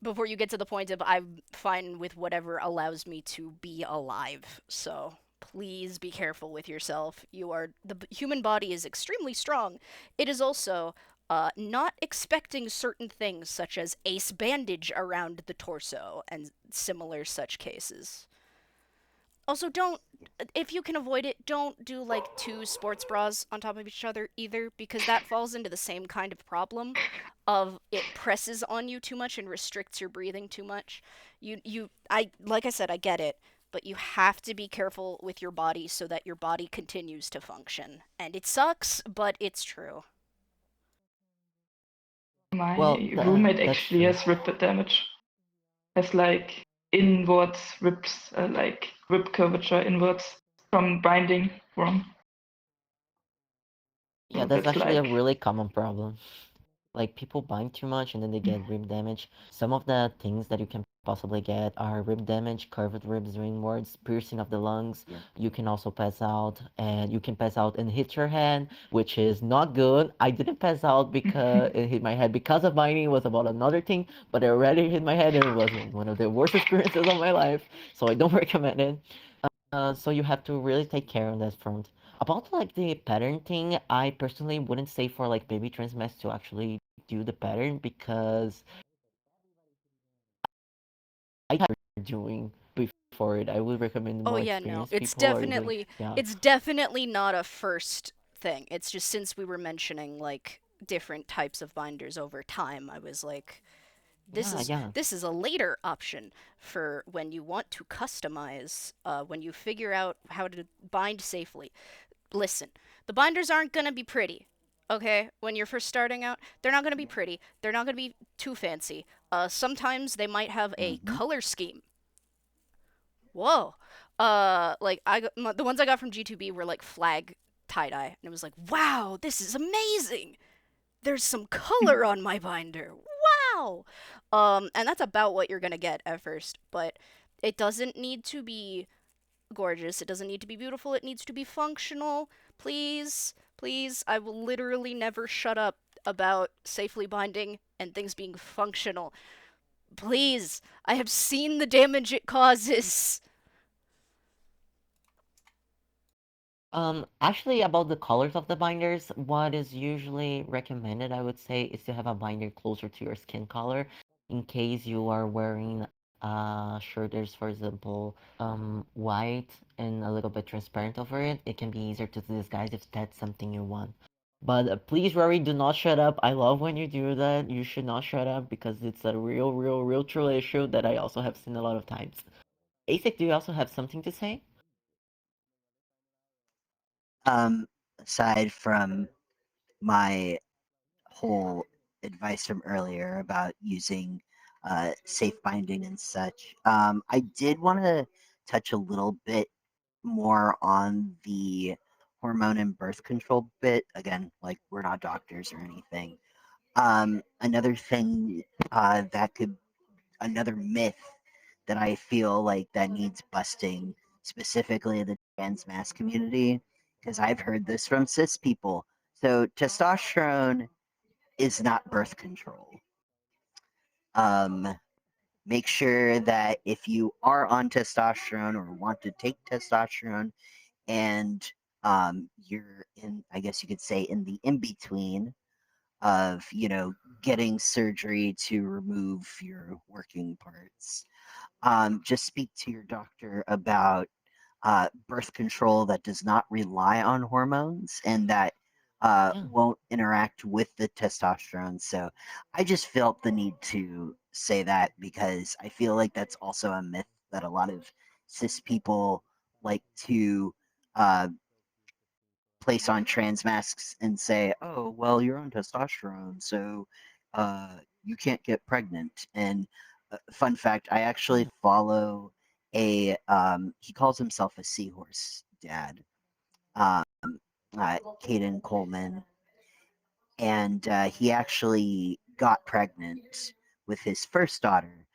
[SPEAKER 4] before you get to the point of I'm fine with whatever allows me to be alive. So please be careful with yourself. The human body is extremely strong. It is also not expecting certain things such as ace bandage around the torso and similar such cases. Also, don't, if you can avoid it, don't do like two sports bras on top of each other either, because that falls into the same kind of problem of it presses on you too much and restricts your breathing too much. Like I said, I get it, but you have to be careful with your body so that your body continues to function. And it sucks, but it's true.
[SPEAKER 1] Well,
[SPEAKER 3] My roommate
[SPEAKER 1] that's
[SPEAKER 3] actually
[SPEAKER 1] true.
[SPEAKER 3] has rib damage. Has like inwards ribs, like rib curvature inwards from binding wrong.
[SPEAKER 1] Yeah,
[SPEAKER 3] So
[SPEAKER 1] that's
[SPEAKER 3] that's
[SPEAKER 1] actually a
[SPEAKER 3] like,
[SPEAKER 1] really common problem. like people bind too much and then they get rib damage. Some of the things that you can possibly get are rib damage, curved ribs, inwards, piercing of the lungs.
[SPEAKER 2] Yeah.
[SPEAKER 1] You can also pass out, and you can pass out and hit your head, which is not good. I didn't pass out because it hit my head because of binding. It was about another thing, but it already hit my head, and it was one of the worst experiences of my life. So I don't recommend it. So you have to really take care on that front. About like the pattern thing, I personally wouldn't say for like baby transmasc to actually do the pattern because I have doing before it. I would recommend
[SPEAKER 4] Oh
[SPEAKER 1] more
[SPEAKER 4] yeah, no.
[SPEAKER 1] experienced people are doing. Yeah,
[SPEAKER 4] It's definitely not a first thing. It's just since we were mentioning like different types of binders over time, I was like
[SPEAKER 1] yeah, yeah.
[SPEAKER 4] this is a later option for when you want to customize when you figure out how to bind safely. Listen, the binders aren't going to be pretty. Okay, when you're first starting out, they're not going to be pretty. They're not going to be too fancy. Sometimes they might have a
[SPEAKER 2] Mm-hmm.
[SPEAKER 4] color scheme. Whoa. Like the ones I got from G2B were like flag tie dye, and it was like, wow, this is amazing. There's some color on my binder. Wow. And that's about what you're gonna get at first, but it doesn't need to be gorgeous. It doesn't need to be beautiful. It needs to be functional. Please, please. I will literally never shut up about safely binding and things being functional. Please, I have seen the damage it causes.
[SPEAKER 1] Actually, about the colors of the binders, what is usually recommended, I would say, is to have a binder closer to your skin color in case you are wearing shirt there's, for example, white and a little bit transparent over it. It can be easier to disguise if that's something you want. But please, Rory, do not shut up. I love when you do that. You should not shut up because it's a real, real, real true issue that I also have seen a lot of times. ASIC, do you also have something to say?
[SPEAKER 2] Um, Aside from my whole advice from earlier about using safe binding and such, I did want to touch a little bit more on the hormone and birth control bit. Again, like we're not doctors or anything. Another thing that could another myth that I feel like that needs busting, specifically the trans mass community, because I've heard this from cis people. So testosterone is not birth control. Um, Make sure that if you are on testosterone or want to take testosterone and you're in, I guess you could say, in the in between of, getting surgery to remove your working parts, just speak to your doctor about birth control that does not rely on hormones and that
[SPEAKER 1] Yeah.
[SPEAKER 2] won't interact with the testosterone. So I just felt the need to say that because I feel like that's also a myth that a lot of cis people like to uh, place on trans masks and say, "Oh, well, you're on testosterone, so you can't get pregnant." And fun fact, I actually
[SPEAKER 1] Yeah.
[SPEAKER 2] follow a he calls himself a seahorse dad, um, Caden Coleman, and he actually got pregnant with his first daughter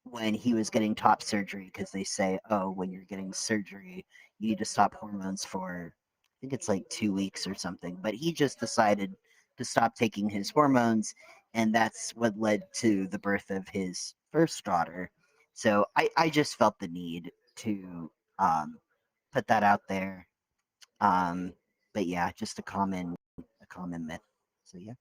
[SPEAKER 2] when he was getting top surgery because they say, oh, when you're getting surgery, you need to stop hormones for, I think it's like 2 weeks or something. But he just decided to stop taking his hormones, and that's what led to the birth of his first daughter. So I just felt the need to put that out there. But yeah, just a common myth. So yeah.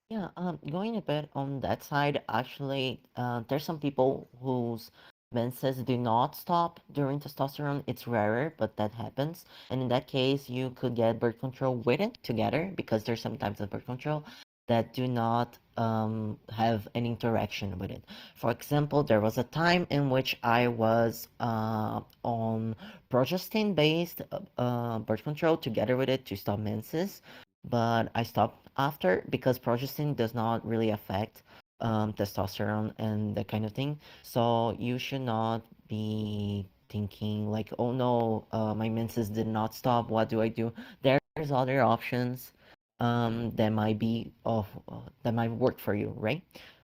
[SPEAKER 1] Yeah, going a bit on that side, actually, there's some people whose menses do not stop during testosterone. It's rarer, but that happens. And in that case, you could get birth control with it together because there's some types of birth control that do not have any interaction with it. For example, there was a time in which I was on progestin-based birth control together with it to stop menses, but I stopped after because progestin does not really affect testosterone and that kind of thing. So you should not be thinking like, oh no, my menses did not stop. What do I do? There's other options. that might be of that might work for you, right?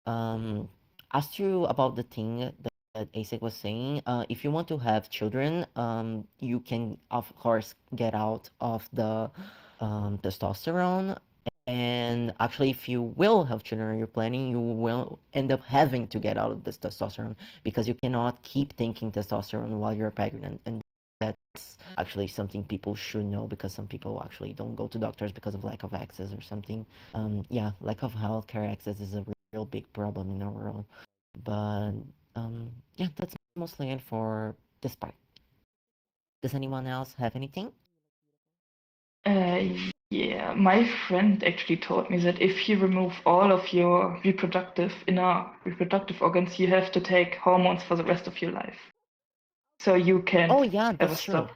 [SPEAKER 1] Um, as to about the thing that ASIC was saying, if you want to have children, you can of course get out of the testosterone. And actually, if you will have children or you're planning, you will end up having to get out of this testosterone because you cannot keep taking testosterone while you're pregnant. And that's actually something people should know because some people actually don't go to doctors because of lack of access or something. Yeah, lack of healthcare access is a real big problem in our world. But yeah, that's mostly it for this part. Does anyone else have anything?
[SPEAKER 3] Uh, yeah, my friend actually told me that if you remove all of your inner reproductive organs, you have to take hormones for the rest of your life. So you can't
[SPEAKER 1] Oh yeah,
[SPEAKER 3] ever
[SPEAKER 1] that's true.
[SPEAKER 3] stop.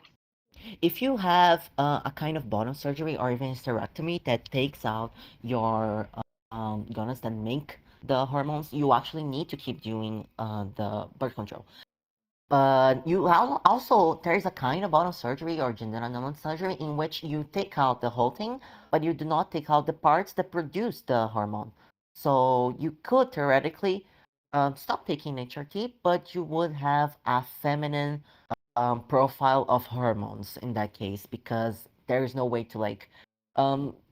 [SPEAKER 1] If you have a kind of bottom surgery or even hysterectomy that takes out your gonads that make the hormones, you actually need to keep doing the birth control. But you also there is a kind of bottom surgery or gender annulment surgery in which you take out the whole thing, but you do not take out the parts that produce the hormone. So you could theoretically stop taking HRT, but you would have a feminine profile of hormones in that case because there is no way to like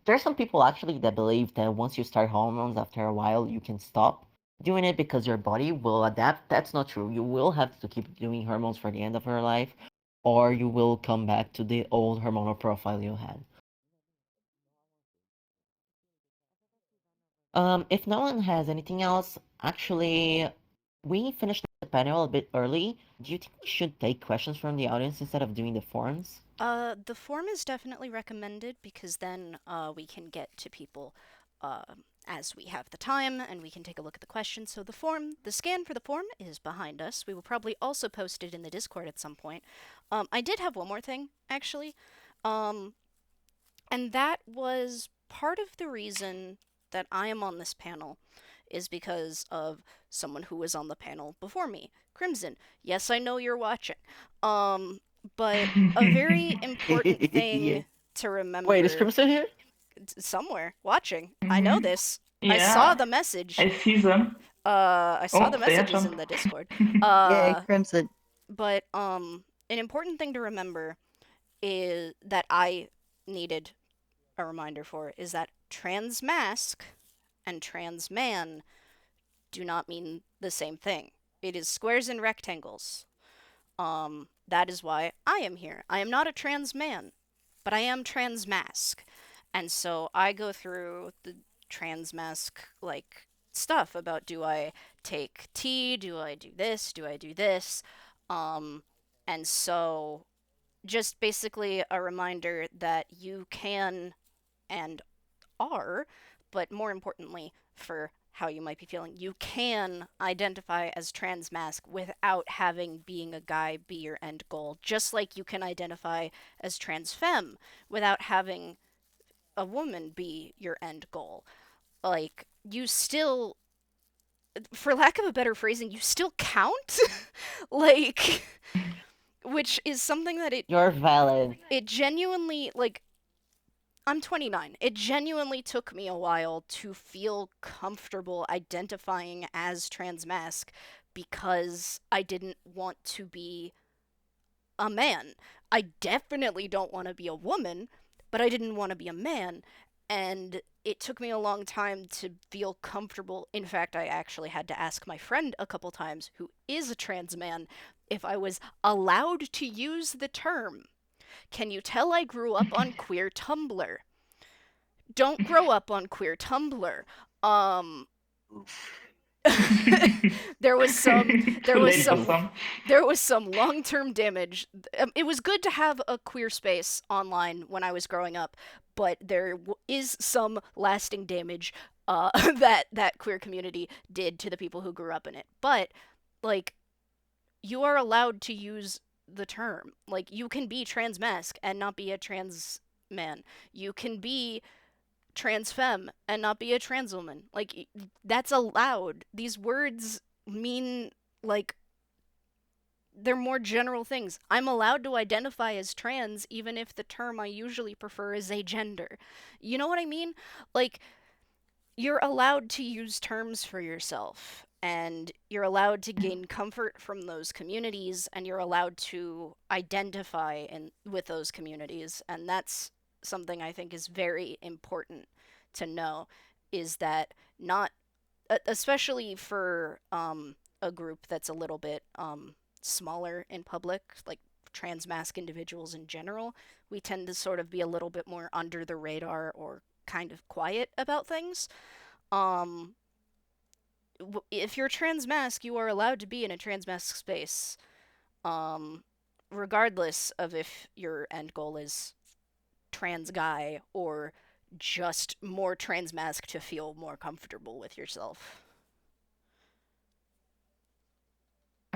[SPEAKER 1] there's some people actually that believe that once you start hormones after a while you can stop doing it because your body will adapt. That's not true. You will have to keep doing hormones for the end of your life or you will come back to the old hormonal profile you had. If no one has anything else, actually, we finished the panel a bit early. Do you think we should take questions from the audience instead of doing the forums?
[SPEAKER 4] The form is definitely recommended because then we can get to people uh, as we have the time and we can take a look at the questions. So the scan for the form is behind us. We will probably also post it in the Discord at some point. I did have one more thing, actually. Um, and that was part of the reason that I am on this panel is because of someone who was on the panel before me, Crimson. Yes, I know you're watching. Um, but a very important
[SPEAKER 1] Yeah.
[SPEAKER 4] thing to
[SPEAKER 1] Wait, is
[SPEAKER 4] remember
[SPEAKER 1] Crimson here?
[SPEAKER 4] somewhere watching. I know
[SPEAKER 3] Mhm.
[SPEAKER 4] this. I saw
[SPEAKER 3] Yeah,
[SPEAKER 4] the message.
[SPEAKER 3] I see them.
[SPEAKER 4] I saw the
[SPEAKER 3] Oh, they are
[SPEAKER 4] messages in
[SPEAKER 3] jump.
[SPEAKER 4] the Discord.
[SPEAKER 2] Yay,
[SPEAKER 4] Uh,
[SPEAKER 2] Crimson.
[SPEAKER 4] but an important thing to remember is that I needed a reminder for is that transmasc and transman do not mean the same thing. It is squares and rectangles. That is why I am here. I am not a trans man, but I am transmasc. And so I go through the transmasc like stuff about do I take tea, do I do this, do I do this? Um and so just basically a reminder that you can and are, but more importantly, for how you might be feeling, you can identify as transmasc without having being a guy be your end goal, just like you can identify as transfemme without having a woman be your end goal. Like, you still, for lack of a better phrasing, you still count. like, which is something that
[SPEAKER 1] You're valid.
[SPEAKER 4] it genuinely, like, I'm 29. It genuinely took me a while to feel comfortable identifying as transmasc because I didn't want to be a man. I definitely don't want to be a woman, but I didn't want to be a man. And it took me a long time to feel comfortable. In fact, I actually had to ask my friend a couple times, who is a trans man, if I was allowed to use the term. Can you tell I grew up on queer Tumblr? Don't grow up on queer Tumblr. Um, there was some there
[SPEAKER 3] Too
[SPEAKER 4] was
[SPEAKER 3] late for
[SPEAKER 4] some
[SPEAKER 3] some.
[SPEAKER 4] there was some long-term damage. It was good to have a queer space online when I was growing up, but there is some lasting damage that queer community did to the people who grew up in it. But like, you are allowed to use the term. Like, you can be transmasc and not be a trans man. You can be trans femme and not be a trans woman. Like, that's allowed. These words mean like they're more general things. I'm allowed to identify as trans even if the term I usually prefer is agender. You know what I mean? Like, you're allowed to use terms for yourself, and you're allowed to gain comfort from those communities, and you're allowed to identify with those communities. And that's something I think is very important to know, is that not especially for a group that's a little bit smaller in public, like transmasc individuals in general, we tend to sort of be a little bit more under the radar or kind of quiet about things. Um, if you're transmasc, you are allowed to be in a transmasc space, um, regardless of if your end goal is trans guy or just more transmasc to feel more comfortable with yourself.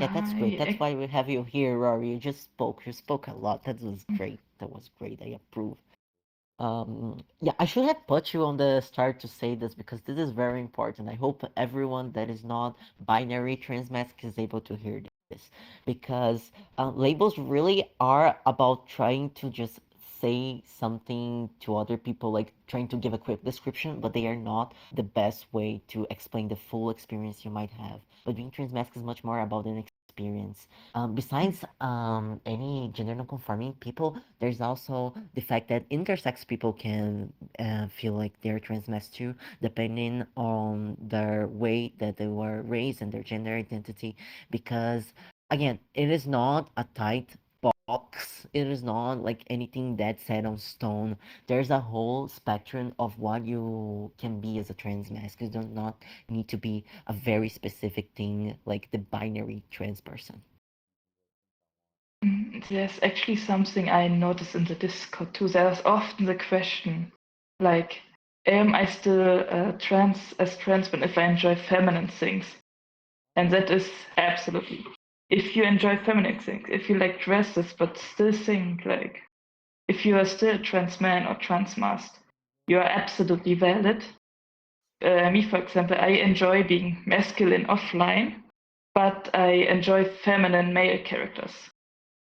[SPEAKER 1] Yeah, that's great. That's
[SPEAKER 3] I
[SPEAKER 1] why we have you here, Rory. You just spoke. You spoke a lot. That was great. That was great. I approve. Yeah, I should have put you on the start to say this because this is very important. I hope everyone that is not binary transmasc is able to hear this because labels really are about trying to just say something to other people, like trying to give a quick description, but they are not the best way to explain the full experience you might have. But being transmasc is much more about an experience. Besides any gender non-conforming people, there's also the fact that intersex people can feel like they're transmasc too, depending on their way that they were raised and their gender identity. Because again, it is not a tight box. It is not like anything that's set on stone. There's a whole spectrum of what you can be as a transmasc. You do not need to be a very specific thing like the binary trans person.
[SPEAKER 3] There's actually something I noticed in the Discord too. There's often the question, like, am I still trans when if I enjoy feminine things? And that is absolutely. If you enjoy feminine things, if you like dresses, but still think like, if you are still a trans man or trans masked, you are absolutely valid. Me, for example, I enjoy being masculine offline, but I enjoy feminine male characters,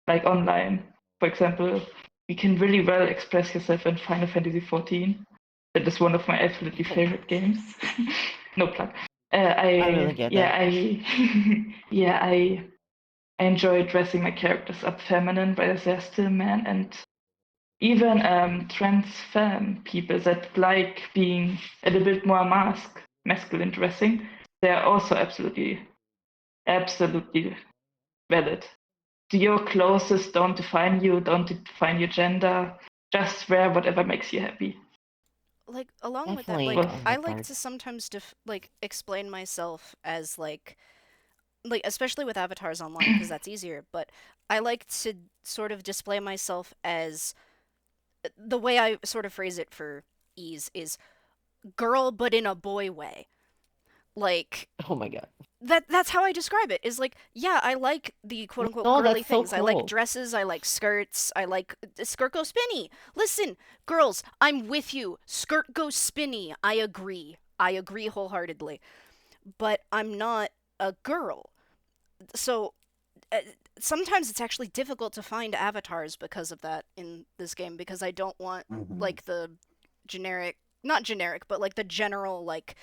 [SPEAKER 3] like online. For example, you can really well express yourself in Final Fantasy XIV. That is one of my absolutely favorite games. No plug.
[SPEAKER 1] I really get that.
[SPEAKER 3] I enjoy dressing my characters up feminine, but they're still men, and even trans femme people that like being a little bit more masculine dressing, they are also absolutely valid. Your clothes don't define you, don't define your gender. Just wear whatever makes you happy.
[SPEAKER 4] Like, along with that,
[SPEAKER 1] Definitely
[SPEAKER 4] like,
[SPEAKER 1] on
[SPEAKER 4] I
[SPEAKER 1] that
[SPEAKER 4] like
[SPEAKER 1] part.
[SPEAKER 4] to sometimes explain myself as like especially with avatars online because that's easier, but I like to sort of display myself as, the way I sort of phrase it for ease is girl but in a boy way. Like,
[SPEAKER 1] Oh my god.
[SPEAKER 4] that's how I describe it. Is like, yeah, I like the quote unquote
[SPEAKER 1] No,
[SPEAKER 4] girly
[SPEAKER 1] that's so
[SPEAKER 4] things. I like
[SPEAKER 1] cool.
[SPEAKER 4] dresses, I like skirts, I like skirt go spinny. Listen, girls, I'm with you. Skirt go spinny. I agree. I agree wholeheartedly. But I'm not a girl. So uh, sometimes it's actually difficult to find avatars because of that in this game, because I don't want
[SPEAKER 2] Mhm.
[SPEAKER 4] like the generic, not generic, but like the general, like,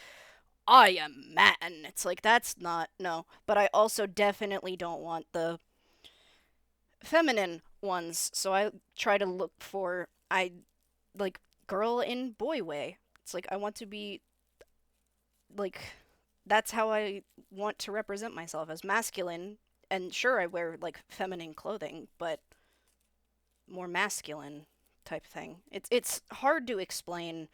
[SPEAKER 4] I am man. It's like, that's not, no. But I also definitely don't want the feminine ones. So I try to look for, I like girl in boy way. It's like, I want to be like, that's how I want to represent myself, as masculine. And sure, I wear like feminine clothing, but more masculine type thing. It's hard to explain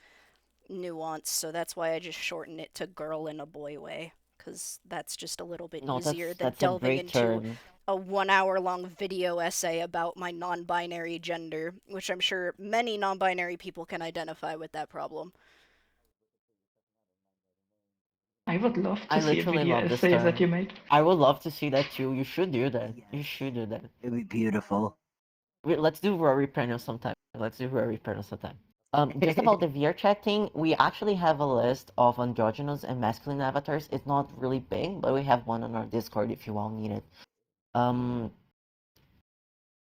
[SPEAKER 4] nuance, so that's why I just shorten it to girl in a boy way, because that's just a little bit
[SPEAKER 1] No,
[SPEAKER 4] easier than
[SPEAKER 1] that's a
[SPEAKER 4] delving
[SPEAKER 1] great
[SPEAKER 4] into
[SPEAKER 1] term.
[SPEAKER 4] a 1 hour long video essay about my non binary gender, which I'm sure many non binary people can identify with that problem.
[SPEAKER 3] I would love to
[SPEAKER 1] I
[SPEAKER 3] see a
[SPEAKER 1] literally
[SPEAKER 3] video
[SPEAKER 1] love this
[SPEAKER 3] essay that
[SPEAKER 1] term.
[SPEAKER 3] you made.
[SPEAKER 1] I would love to see that too. You should do that. You
[SPEAKER 2] Yes,
[SPEAKER 1] should do that.
[SPEAKER 2] it would be beautiful.
[SPEAKER 1] Let's do Rory panel sometime. Let's do Rory panel sometime. Just about the VR chat thing, we actually have a list of androgynous and masculine avatars. It's not really big, but we have one on our Discord if you all need it. Um,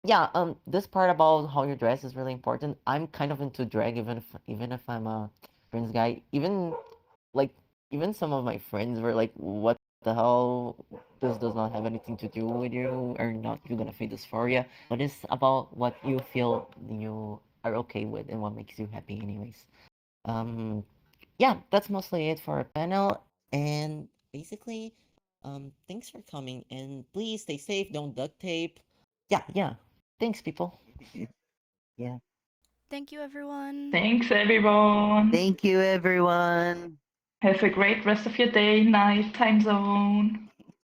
[SPEAKER 1] yeah, this part about how you dress is really important. I'm kind of into drag, even if I'm a trans guy. Like even some of my friends were like, "What the hell? This does not have anything to do with you, or not. You're gonna fade dysphoria." But it's about what you feel you are okay with and what makes you happy, anyways. Yeah, that's mostly it for our panel. And basically, thanks for coming. And please stay safe. Don't duct tape. Yeah, yeah. Thanks, people.
[SPEAKER 2] Yeah.
[SPEAKER 4] Thank you, everyone.
[SPEAKER 3] Thanks, everyone.
[SPEAKER 2] Thank you, everyone.
[SPEAKER 3] Have a great rest of your day, night, time zone.